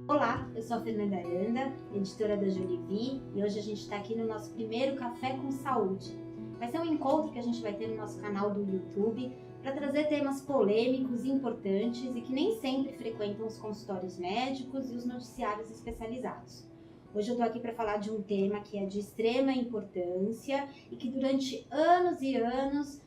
Olá, eu sou a Fernanda Aranda, editora da Jolivie, e hoje a gente está aqui no nosso primeiro Café com Saúde. Vai ser um encontro que a gente vai ter no nosso canal do YouTube para trazer temas polêmicos e importantes e que nem sempre frequentam os consultórios médicos e os noticiários especializados. Hoje eu estou aqui para falar de um tema que é de extrema importância e que durante anos e anos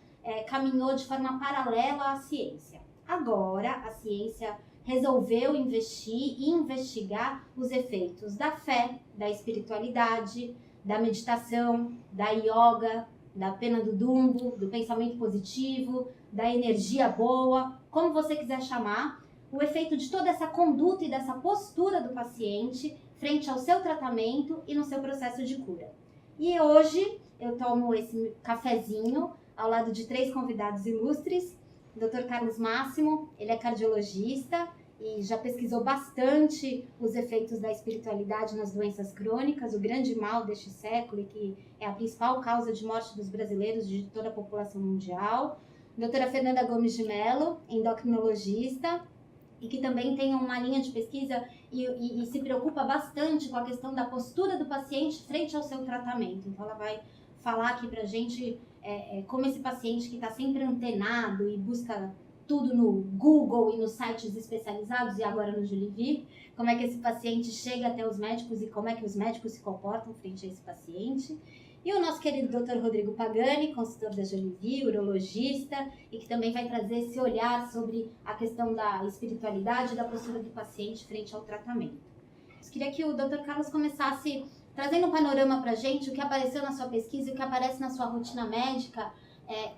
caminhou de forma paralela à ciência. Agora, a ciência resolveu investir e investigar os efeitos da fé, da espiritualidade, da meditação, da yoga, da pena do dumbo, do pensamento positivo, da energia boa, como você quiser chamar, o efeito de toda essa conduta e dessa postura do paciente frente ao seu tratamento e no seu processo de cura. E hoje eu tomo esse cafezinho ao lado de 3 convidados ilustres. Dr. Carlos Máximo, ele é cardiologista e já pesquisou bastante os efeitos da espiritualidade nas doenças crônicas, o grande mal deste século e que é a principal causa de morte dos brasileiros e de toda a população mundial. Doutora Fernanda Gomes de Mello, endocrinologista, e que também tem uma linha de pesquisa e se preocupa bastante com a questão da postura do paciente frente ao seu tratamento. Então ela vai falar aqui pra gente como esse paciente que está sempre antenado e busca tudo no Google e nos sites especializados e agora no Jolivie, como é que esse paciente chega até os médicos e como é que os médicos se comportam frente a esse paciente. E o nosso querido Dr. Rodrigo Pagani, consultor da Jolivie, urologista, e que também vai trazer esse olhar sobre a questão da espiritualidade e da postura do paciente frente ao tratamento. Eu queria que o Dr. Carlos começasse trazendo um panorama para a gente, o que apareceu na sua pesquisa e o que aparece na sua rotina médica.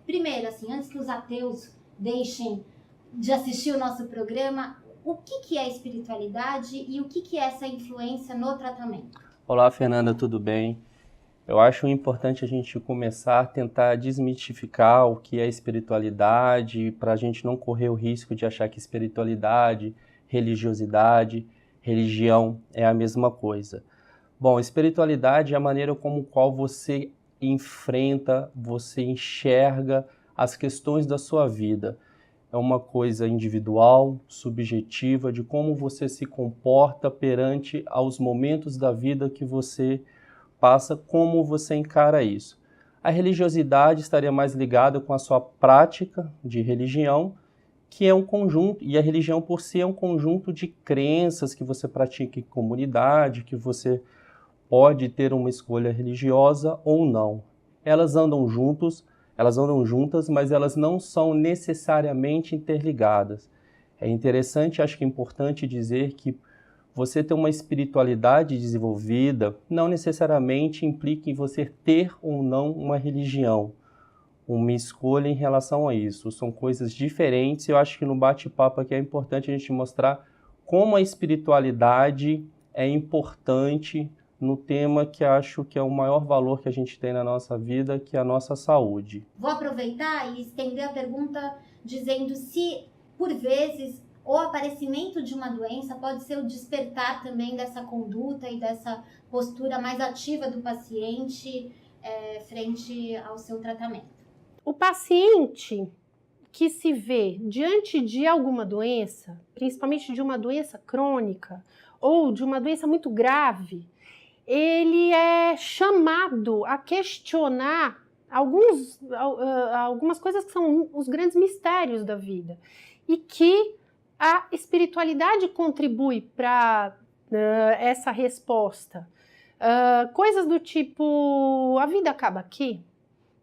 Primeiro, assim, antes que os ateus deixem de assistir o nosso programa, o que é espiritualidade e o que é essa influência no tratamento? Olá, Fernanda, tudo bem? Eu acho importante a gente começar a tentar desmitificar o que é espiritualidade, para a gente não correr o risco de achar que espiritualidade, religiosidade, religião é a mesma coisa. Bom, espiritualidade é a maneira como qual você enfrenta, você enxerga as questões da sua vida. É uma coisa individual, subjetiva, de como você se comporta perante aos momentos da vida que você passa, como você encara isso. A religiosidade estaria mais ligada com a sua prática de religião, que é um conjunto, e a religião por si é um conjunto de crenças que você pratica em comunidade, que você pode ter uma escolha religiosa ou não. Elas andam juntas, mas elas não são necessariamente interligadas. É interessante, acho que é importante dizer que você ter uma espiritualidade desenvolvida não necessariamente implica em você ter ou não uma religião, uma escolha em relação a isso. São coisas diferentes e eu acho que no bate-papo aqui é importante a gente mostrar como a espiritualidade é importante no tema que acho que é o maior valor que a gente tem na nossa vida, que é a nossa saúde. Vou aproveitar e estender a pergunta dizendo se, por vezes, o aparecimento de uma doença pode ser o despertar também dessa conduta e dessa postura mais ativa do paciente frente ao seu tratamento. O paciente que se vê diante de alguma doença, principalmente de uma doença crônica ou de uma doença muito grave, ele é chamado a questionar algumas coisas que são os grandes mistérios da vida e que a espiritualidade contribui para essa resposta. Coisas do tipo, a vida acaba aqui?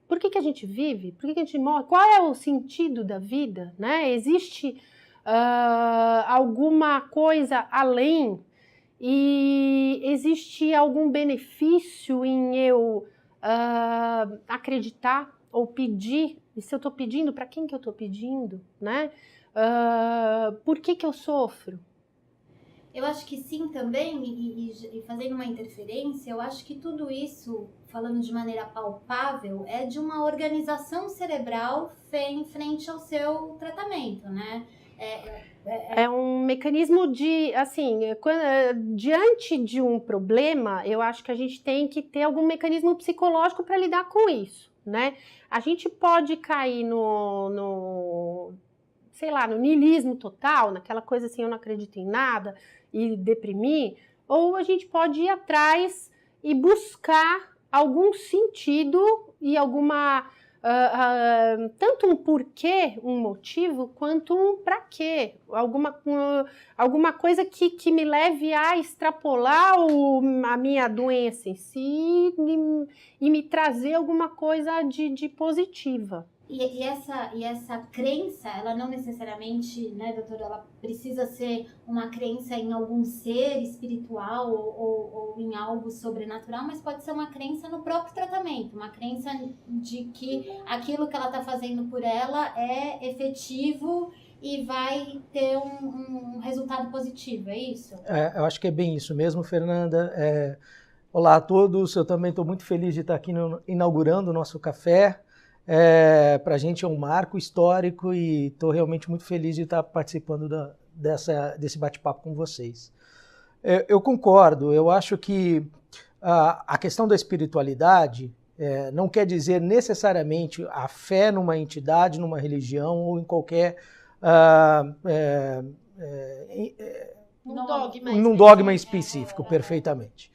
Por que a gente vive? Por que a gente morre? Qual é o sentido da vida? Né? Existe alguma coisa além? E existe algum benefício em eu acreditar ou pedir? E se eu estou pedindo, para quem que eu estou pedindo? Né? Por que eu sofro? Eu acho que sim também, e fazendo uma interferência, eu acho que tudo isso, falando de maneira palpável, é de uma organização cerebral em frente ao seu tratamento, né? É um mecanismo de, assim, diante de um problema, eu acho que a gente tem que ter algum mecanismo psicológico para lidar com isso, né? A gente pode cair sei lá, no niilismo total, naquela coisa assim, eu não acredito em nada, e deprimir, ou a gente pode ir atrás e buscar algum sentido e alguma... tanto um porquê, um motivo, quanto um pra quê. Alguma coisa que me leve a extrapolar a minha doença em si e me trazer alguma coisa de positiva. E essa crença, ela não necessariamente, né, doutora, ela precisa ser uma crença em algum ser espiritual ou em algo sobrenatural, mas pode ser uma crença no próprio tratamento, uma crença de que aquilo que ela está fazendo por ela é efetivo e vai ter um resultado positivo, é isso? Eu acho que é bem isso mesmo, Fernanda. Olá a todos, eu também estou muito feliz de estar aqui inaugurando o nosso café. Para a gente é um marco histórico e estou realmente muito feliz de estar participando desse bate-papo com vocês. Eu concordo, eu acho que a questão da espiritualidade não quer dizer necessariamente a fé numa entidade, numa religião ou em qualquer num dogma específico, perfeitamente.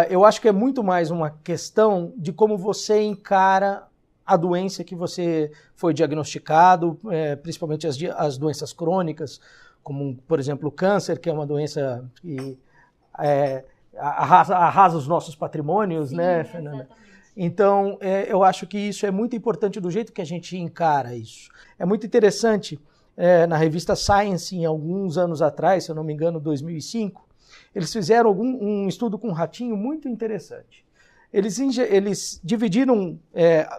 Eu acho que é muito mais uma questão de como você encara a doença que você foi diagnosticado, principalmente as doenças crônicas, como, por exemplo, o câncer, que é uma doença que arrasa os nossos patrimônios, sim, né, Fernanda? Exatamente. Então, eu acho que isso é muito importante do jeito que a gente encara isso. É muito interessante, na revista Science, em alguns anos atrás, se eu não me engano, 2005, eles fizeram um estudo com um ratinho muito interessante. Eles dividiram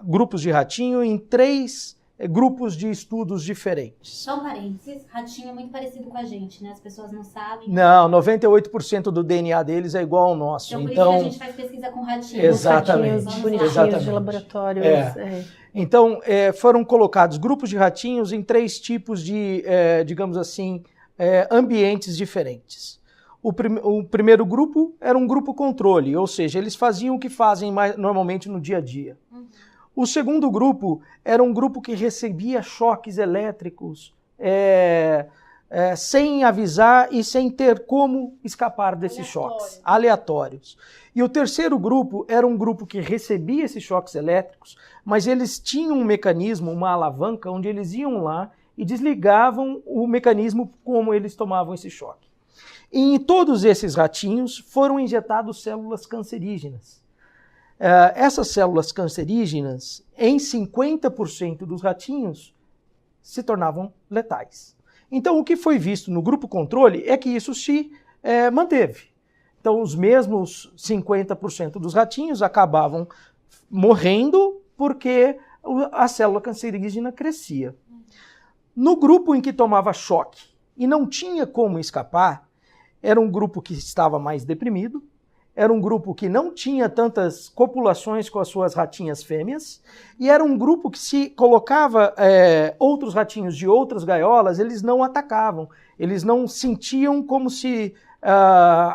grupos de ratinho em 3 grupos de estudos diferentes. Só um parênteses, ratinho é muito parecido com a gente, né? As pessoas não sabem. Não, 98% do DNA deles é igual ao nosso. Então, por isso que a gente faz pesquisa com ratinhos. Exatamente. Ratinhos bonitinhos de laboratório. Então, foram colocados grupos de ratinhos em 3 tipos de, digamos assim, ambientes diferentes. O primeiro grupo era um grupo controle, ou seja, eles faziam o que fazem normalmente no dia a dia. Uhum. O segundo grupo era um grupo que recebia choques elétricos sem avisar e sem ter como escapar desses choques aleatórios. E o terceiro grupo era um grupo que recebia esses choques elétricos, mas eles tinham um mecanismo, uma alavanca, onde eles iam lá e desligavam o mecanismo como eles tomavam esse choque. E em todos esses ratinhos foram injetadas células cancerígenas. Essas células cancerígenas, em 50% dos ratinhos, se tornavam letais. Então, o que foi visto no grupo controle é que isso se manteve. Então, os mesmos 50% dos ratinhos acabavam morrendo porque a célula cancerígena crescia. No grupo em que tomava choque e não tinha como escapar, era um grupo que estava mais deprimido, era um grupo que não tinha tantas copulações com as suas ratinhas fêmeas, e era um grupo que se colocava outros ratinhos de outras gaiolas, eles não atacavam, eles não sentiam como se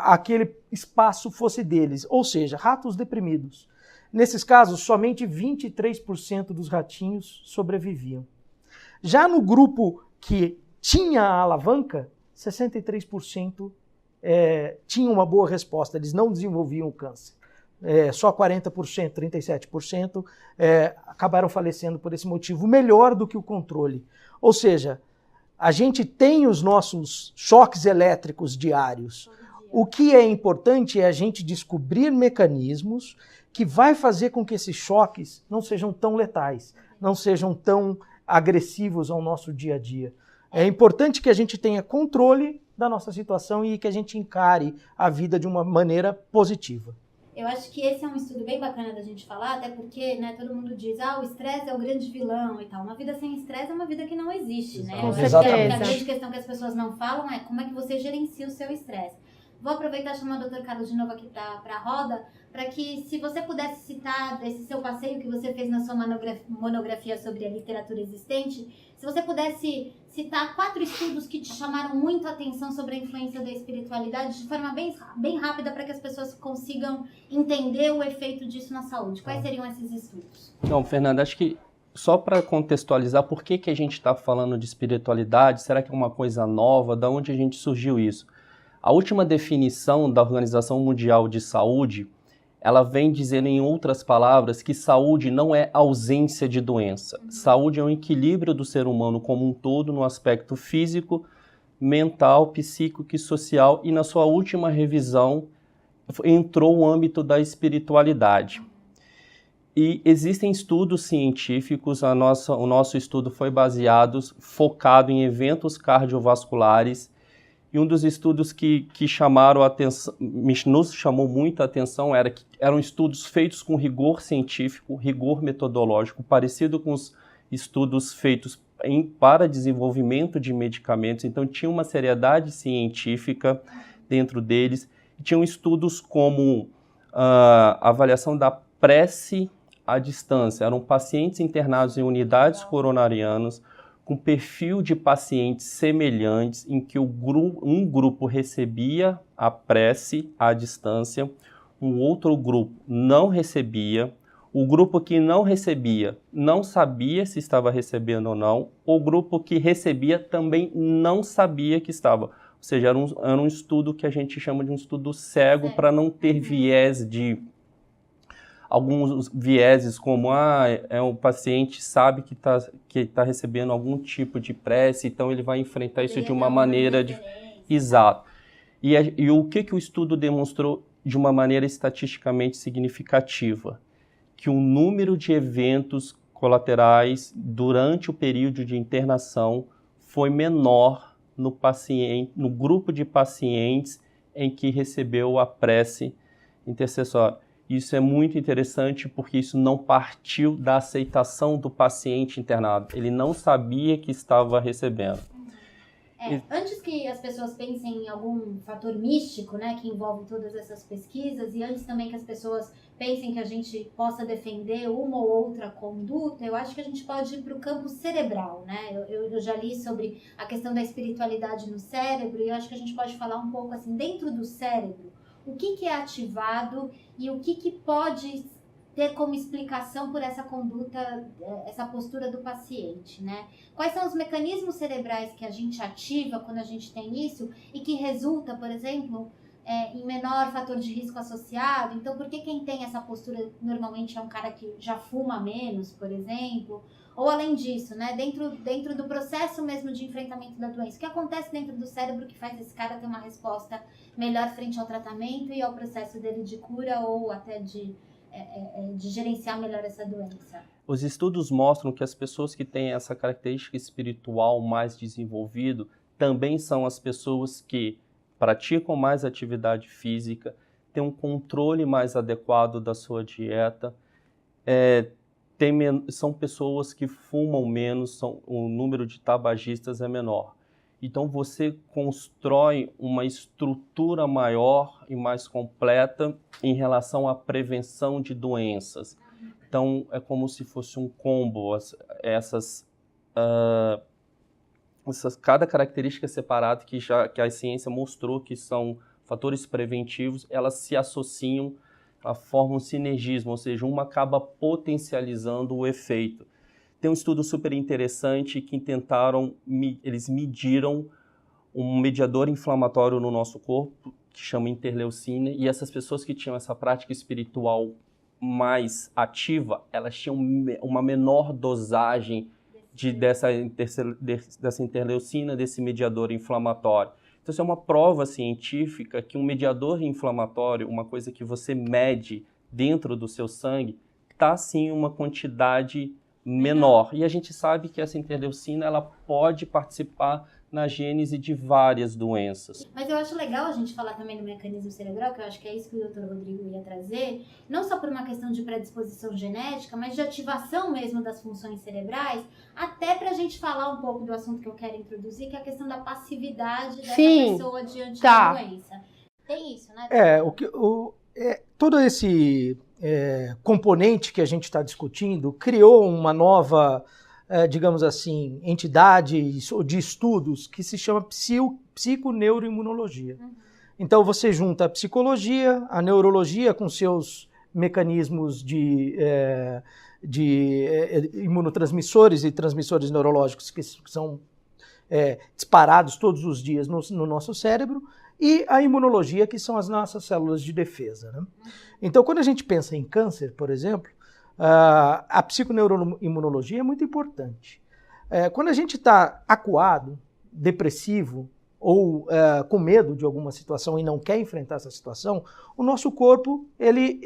aquele espaço fosse deles, ou seja, ratos deprimidos. Nesses casos, somente 23% dos ratinhos sobreviviam. Já no grupo que tinha a alavanca, 63% tinham uma boa resposta, eles não desenvolviam o câncer. Só 40%, 37% acabaram falecendo por esse motivo, melhor do que o controle. Ou seja, a gente tem os nossos choques elétricos diários. O que é importante é a gente descobrir mecanismos que vai fazer com que esses choques não sejam tão letais, não sejam tão agressivos ao nosso dia a dia. É importante que a gente tenha controle da nossa situação e que a gente encare a vida de uma maneira positiva. Eu acho que esse é um estudo bem bacana da gente falar, até porque, né, todo mundo diz, o estresse é o grande vilão e tal. Uma vida sem estresse é uma vida que não existe, né? Exatamente. A grande questão que as pessoas não falam é como é que você gerencia o seu estresse. Vou aproveitar e chamar o Dr. Carlos de novo aqui para a roda, para que, se você pudesse citar desse seu passeio que você fez na sua monografia sobre a literatura existente, se você pudesse citar 4 estudos que te chamaram muito a atenção sobre a influência da espiritualidade, de forma bem rápida, para que as pessoas consigam entender o efeito disso na saúde. Quais seriam esses estudos? Não, Fernanda, acho que só para contextualizar, por que a gente está falando de espiritualidade? Será que é uma coisa nova? Da onde a gente surgiu isso? A última definição da Organização Mundial de Saúde, ela vem dizendo, em outras palavras, que saúde não é ausência de doença. Saúde é um equilíbrio do ser humano como um todo no aspecto físico, mental, psíquico e social, e na sua última revisão entrou o âmbito da espiritualidade. E existem estudos científicos, o nosso estudo foi focado em eventos cardiovasculares, e um dos estudos que chamaram a atenção, nos chamou muito a atenção, eram estudos feitos com rigor científico, rigor metodológico, parecido com os estudos feitos para desenvolvimento de medicamentos. Então tinha uma seriedade científica dentro deles. Tinham estudos como avaliação da prece à distância. Eram pacientes internados em unidades coronarianas, com perfil de pacientes semelhantes, em que um grupo recebia a prece à distância, um outro grupo não recebia. O grupo que não recebia não sabia se estava recebendo ou não. O grupo que recebia também não sabia que estava. Ou seja, era um estudo que a gente chama de um estudo cego, para não ter viés de... Alguns vieses como, o paciente sabe que tá recebendo algum tipo de prece, então ele vai enfrentar isso de uma maneira... Exato. E o que o estudo demonstrou de uma maneira estatisticamente significativa? Que o número de eventos colaterais durante o período de internação foi menor no grupo de pacientes em que recebeu a prece intercessória. Isso é muito interessante porque isso não partiu da aceitação do paciente internado. Ele não sabia que estava recebendo. Antes que as pessoas pensem em algum fator místico, né, que envolve todas essas pesquisas, e antes também que as pessoas pensem que a gente possa defender uma ou outra conduta, eu acho que a gente pode ir para o campo cerebral, né? Eu já li sobre a questão da espiritualidade no cérebro, e eu acho que a gente pode falar um pouco assim, dentro do cérebro, o que é ativado e o que pode ter como explicação por essa conduta, essa postura do paciente, né? Quais são os mecanismos cerebrais que a gente ativa quando a gente tem isso e que resulta, por exemplo, em menor fator de risco associado? Então, por que quem tem essa postura normalmente é um cara que já fuma menos, por exemplo? Ou além disso, né, dentro do processo mesmo de enfrentamento da doença, o que acontece dentro do cérebro que faz esse cara ter uma resposta melhor frente ao tratamento e ao processo dele de cura ou até de gerenciar melhor essa doença? Os estudos mostram que as pessoas que têm essa característica espiritual mais desenvolvida também são as pessoas que praticam mais atividade física, têm um controle mais adequado da sua dieta, são pessoas que fumam menos, o número de tabagistas é menor. Então você constrói uma estrutura maior e mais completa em relação à prevenção de doenças. Então é como se fosse um combo, cada característica separada que a ciência mostrou que são fatores preventivos, elas se associam, formam um sinergismo, ou seja, uma acaba potencializando o efeito. Tem um estudo super interessante que eles mediram um mediador inflamatório no nosso corpo, que chama interleucina, e essas pessoas que tinham essa prática espiritual mais ativa, elas tinham uma menor dosagem dessa interleucina, desse mediador inflamatório. Então, isso é uma prova científica que um mediador inflamatório, uma coisa que você mede dentro do seu sangue, está sim uma quantidade menor. E a gente sabe que essa interleucina ela pode participar na gênese de várias doenças. Mas eu acho legal a gente falar também do mecanismo cerebral, que eu acho que é isso que o Dr. Rodrigo ia trazer, não só por uma questão de predisposição genética, mas de ativação mesmo das funções cerebrais, até pra gente falar um pouco do assunto que eu quero introduzir, que é a questão da passividade dessa pessoa diante da doença. Tem isso, né? Todo esse componente que a gente está discutindo criou uma nova, digamos assim, entidade de estudos que se chama psiconeuroimunologia. Então você junta a psicologia, a neurologia com seus mecanismos de imunotransmissores e transmissores neurológicos que são disparados todos os dias no nosso cérebro, e a imunologia, que são as nossas células de defesa, né? Então, quando a gente pensa em câncer, por exemplo, a psiconeuroimunologia é muito importante. Quando a gente está acuado, depressivo ou com medo de alguma situação e não quer enfrentar essa situação, o nosso corpo ele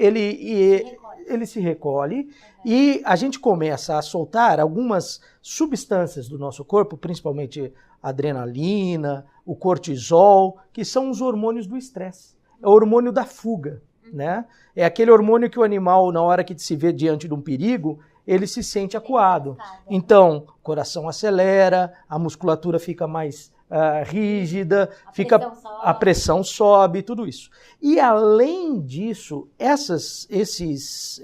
se recolhe e a gente começa a soltar algumas substâncias do nosso corpo, principalmente a adrenalina, o cortisol, que são os hormônios do estresse. É o hormônio da fuga, né? É aquele hormônio que o animal, na hora que se vê diante de um perigo, ele se sente acuado. Então, o coração acelera, a musculatura fica mais rígida, a pressão sobe, tudo isso. E além disso, esses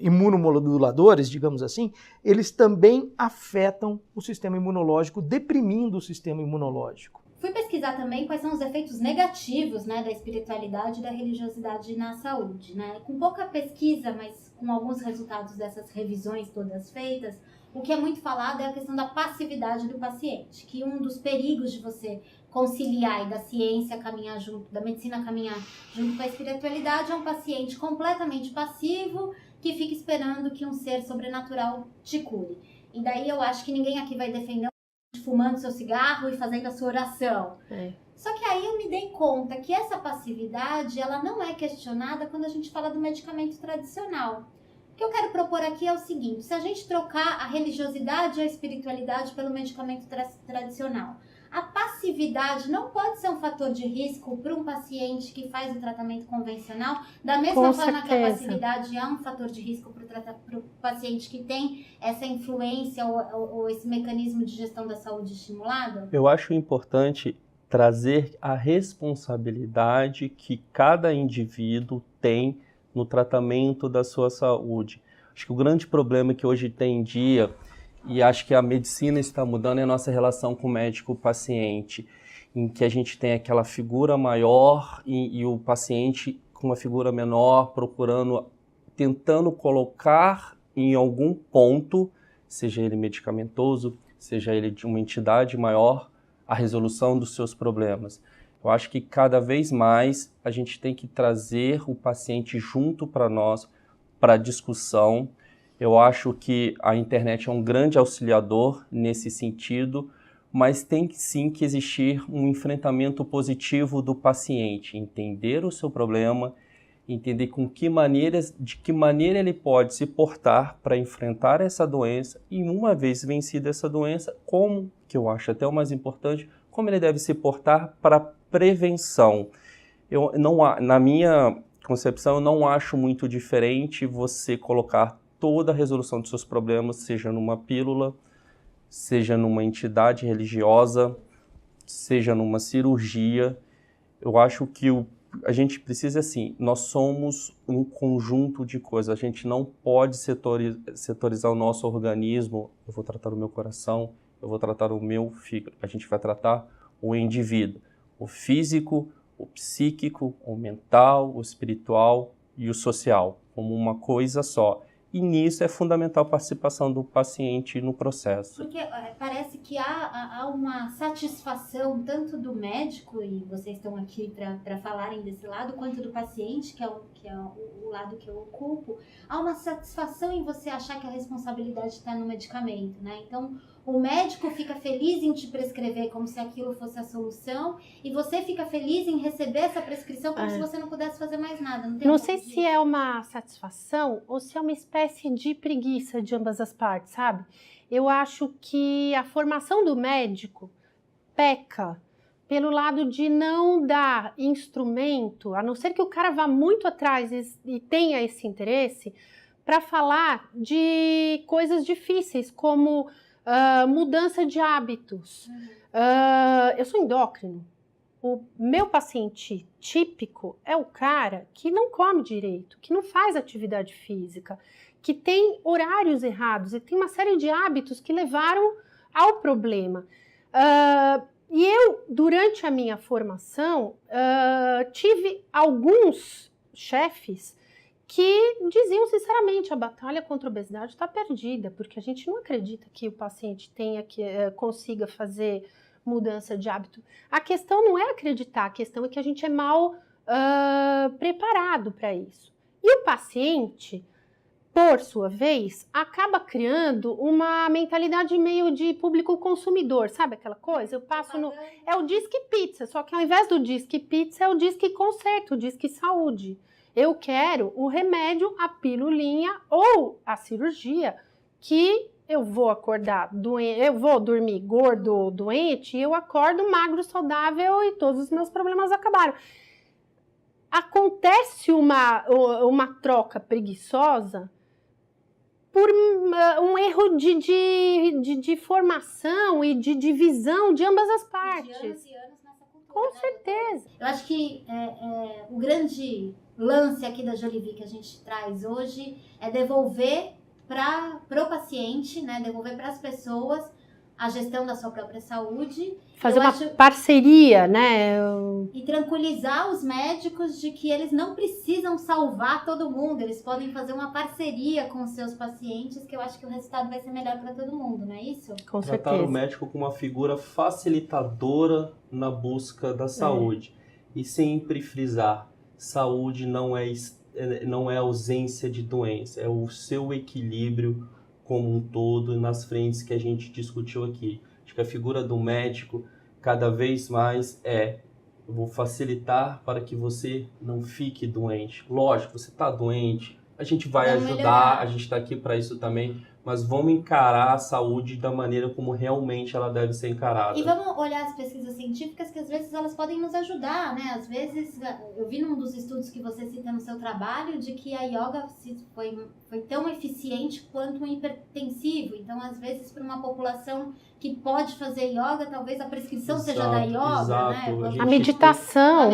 imunomoduladores, digamos assim, eles também afetam o sistema imunológico, deprimindo o sistema imunológico. Fui pesquisar também quais são os efeitos negativos, né, da espiritualidade e da religiosidade na saúde, né? Com pouca pesquisa, mas com alguns resultados dessas revisões todas feitas, o que é muito falado é a questão da passividade do paciente, que um dos perigos de você conciliar e da ciência caminhar junto, da medicina caminhar junto com a espiritualidade, é um paciente completamente passivo que fica esperando que um ser sobrenatural te cure. E daí eu acho que ninguém aqui vai defender fumando seu cigarro e fazendo a sua oração. Só que aí eu me dei conta que essa passividade, ela não é questionada quando a gente fala do medicamento tradicional. O que eu quero propor aqui é o seguinte: se a gente trocar a religiosidade e a espiritualidade pelo medicamento tradicional, a passividade não pode ser um fator de risco para um paciente que faz o tratamento convencional, da mesma forma que a passividade é um fator de risco para o paciente que tem essa influência ou esse mecanismo de gestão da saúde estimulado? Eu acho importante trazer a responsabilidade que cada indivíduo tem no tratamento da sua saúde. Acho que o grande problema que hoje tem em dia, e acho que a medicina está mudando, é a nossa relação com o médico-paciente, em que a gente tem aquela figura maior e o paciente com uma figura menor, tentando colocar em algum ponto, seja ele medicamentoso, seja ele de uma entidade maior, a resolução dos seus problemas. Eu acho que cada vez mais a gente tem que trazer o paciente junto para nós, para a discussão. Eu acho que a internet é um grande auxiliador nesse sentido, mas tem sim que existir um enfrentamento positivo do paciente, entender o seu problema, entender de que maneira ele pode se portar para enfrentar essa doença e, uma vez vencida essa doença, como, que eu acho até o mais importante, como ele deve se portar para prevenção. Na minha concepção, eu não acho muito diferente você colocar toda a resolução dos seus problemas, seja numa pílula, seja numa entidade religiosa, seja numa cirurgia. Eu acho que a gente precisa, assim, nós somos um conjunto de coisas. A gente não pode setorizar o nosso organismo. Eu vou tratar o meu coração, eu vou tratar o meu fígado. A gente vai tratar o indivíduo, o físico, o psíquico, o mental, o espiritual e o social, como uma coisa só. E nisso é fundamental a participação do paciente no processo. Porque parece que há uma satisfação tanto do médico, e vocês estão aqui para falarem desse lado, quanto do paciente, que é o lado que eu ocupo. Há uma satisfação em você achar que a responsabilidade está no medicamento, né? Então, o médico fica feliz em te prescrever como se aquilo fosse a solução, e você fica feliz em receber essa prescrição como se você não pudesse fazer mais nada. Não sei se é uma satisfação ou se é uma espécie de preguiça de ambas as partes, sabe? Eu acho que a formação do médico peca pelo lado de não dar instrumento, a não ser que o cara vá muito atrás e tenha esse interesse, para falar de coisas difíceis, como mudança de hábitos. Eu sou endócrino. O meu paciente típico é o cara que não come direito, que não faz atividade física, que tem horários errados e tem uma série de hábitos que levaram ao problema. E eu, durante a minha formação, tive alguns chefes que diziam sinceramente, a batalha contra a obesidade está perdida, porque a gente não acredita que o paciente consiga fazer mudança de hábito. A questão não é acreditar, a questão é que a gente é mal preparado para isso. E o paciente, por sua vez, acaba criando uma mentalidade meio de público consumidor, sabe aquela coisa? Eu passo no... É o Disque Pizza, só que ao invés do Disque Pizza é o Disque Conserto, o Disque Saúde. Eu quero o remédio, a pilulinha ou a cirurgia que eu vou acordar doente, eu vou dormir gordo, doente, e eu acordo magro, saudável e todos os meus problemas acabaram. Acontece uma troca preguiçosa por um erro de formação e de divisão de ambas as partes. De anos e anos nessa cultura, com certeza. Eu acho que o grande lance aqui da Jolivie que a gente traz hoje é devolver para o paciente, né? Devolver para as pessoas a gestão da sua própria saúde. Fazer uma parceria, né? E tranquilizar os médicos de que eles não precisam salvar todo mundo, eles podem fazer uma parceria com os seus pacientes, que eu acho que o resultado vai ser melhor para todo mundo, não é isso? Com certeza. Tratar o médico como uma figura facilitadora na busca da saúde. E sempre frisar, saúde não é ausência de doença, é o seu equilíbrio como um todo nas frentes que a gente discutiu aqui. Acho que a figura do médico cada vez mais eu vou facilitar para que você não fique doente. Lógico, você está doente, a gente vai ajudar, a gente está aqui para isso também, mas vamos encarar a saúde da maneira como realmente ela deve ser encarada. E vamos olhar as pesquisas científicas, que às vezes elas podem nos ajudar, né? Às vezes, eu vi num dos estudos que você cita no seu trabalho, de que a yoga foi tão eficiente quanto um hipertensivo. Então, às vezes, para uma população que pode fazer yoga, talvez a prescrição seja da yoga, né? A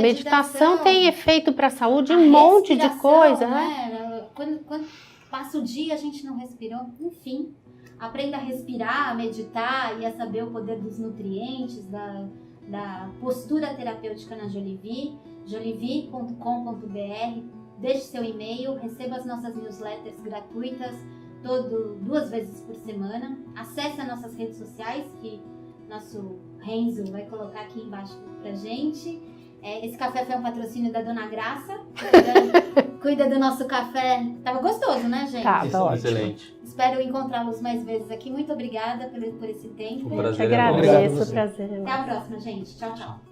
meditação tem efeito para a saúde, um monte de coisa, né? Quando passa o dia, a gente não respirou. Enfim, aprenda a respirar, a meditar e a saber o poder dos nutrientes, da postura terapêutica na Jolivie, jolivie.com.br. Deixe seu e-mail, receba as nossas newsletters gratuitas 2 vezes por semana. Acesse as nossas redes sociais, que nosso Renzo vai colocar aqui embaixo pra gente. Esse café foi um patrocínio da Dona Graça. Cuida do nosso café. Tava gostoso, né, gente? Tá excelente. Espero encontrá-los mais vezes aqui. Muito obrigada por esse tempo. O prazer Eu te agradeço, o prazer. Até a próxima, gente. Tchau, tchau.